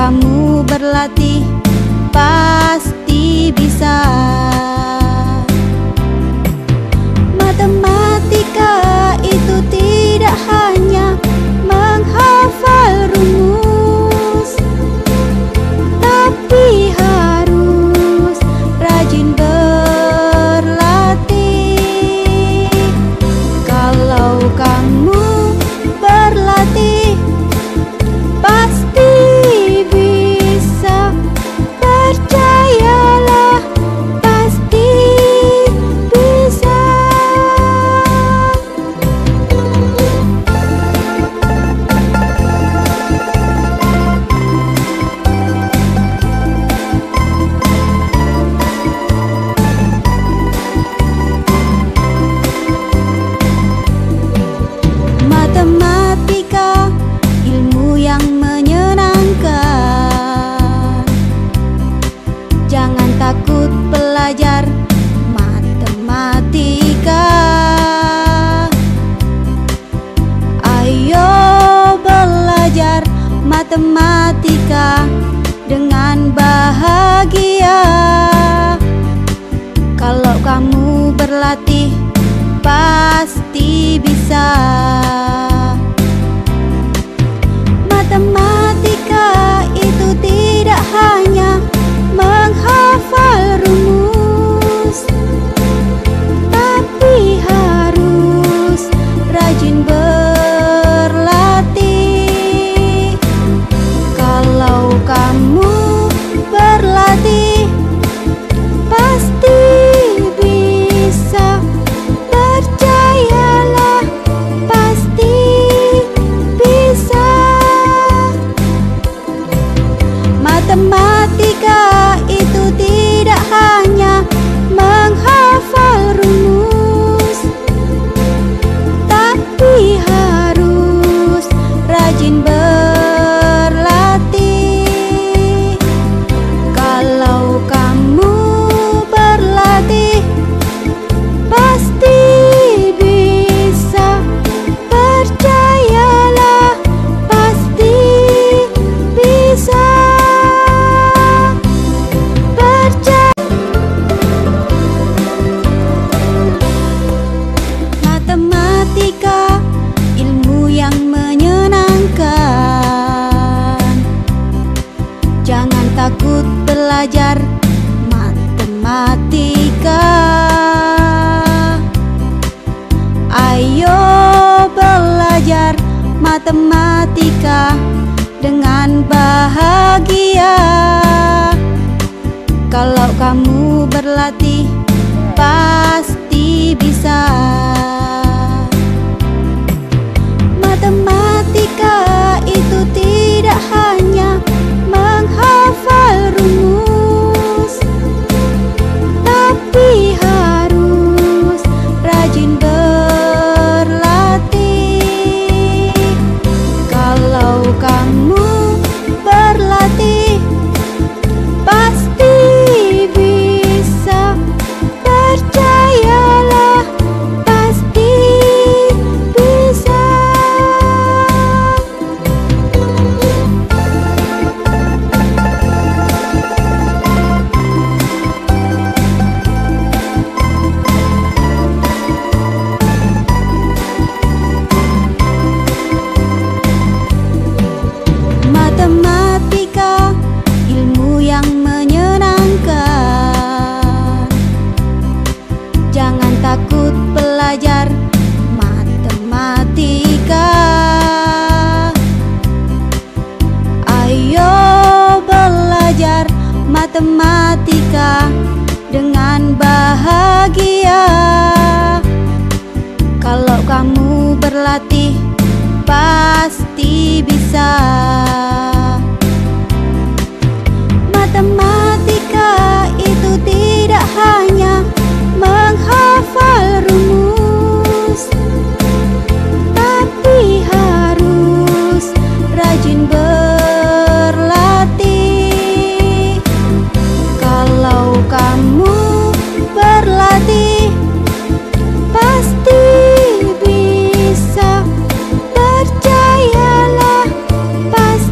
kamu berlatih, pasti bisa. Matematika itu tidak hanya menghafal rumus, tapi harus rajin berlatih. Kalau kamu berlatih, pasti bisa. Percayalah, pasti bisa. Matematika, ilmu yang menyenangkan. Jangan takut belajar matematika. Ayo belajar matematika dengan bahagia. Kalau kamu berlatih, pasti bisa. Matematika itu tidak hanya menghafal rumus, tapi harus rajin berlatih. Kalau kamu berlatih, pasti bisa. Percayalah, pasti bisa. Matematika itu tidak hanya menghafal rumus, tapi harus rajin berlatih. Kalau kamu berlatih, pasti bisa. Percayalah, pasti bisa. Matematika, ilmu yang menyenangkan. Jangan takut belajar matematika. Ayo belajar matematika dengan bahagia. Kalau kamu berlatih, pasti bisa. Matematika itu tidak hanya menghafal rumus, tapi harus rajin berlatih. Kalau kamu berlatih, pasti bisa. Percayalah, pasti bisa. Matematika, ilmu yang menyenangkan. Jangan takut belajar matematika. Ayo belajar matematika dengan bahagia. Kalau kamu berlatih, pasti bisa. Matematika itu tidak hanya menghafal rumus, tapi harus rajin berlatih. Kalau kamu berlatih, pasti bisa. Percayalah, pasti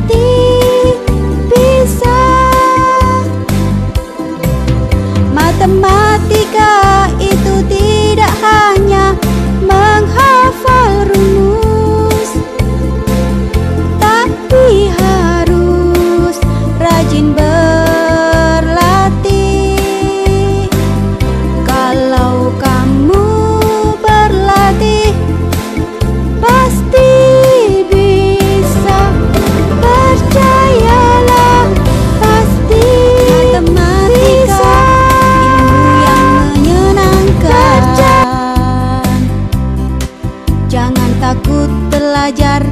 belajar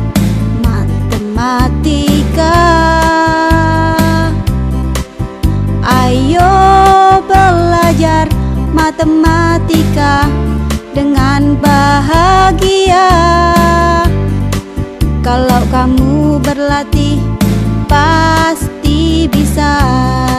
matematika. Ayo belajar matematika dengan bahagia. Kalau kamu berlatih, pasti bisa.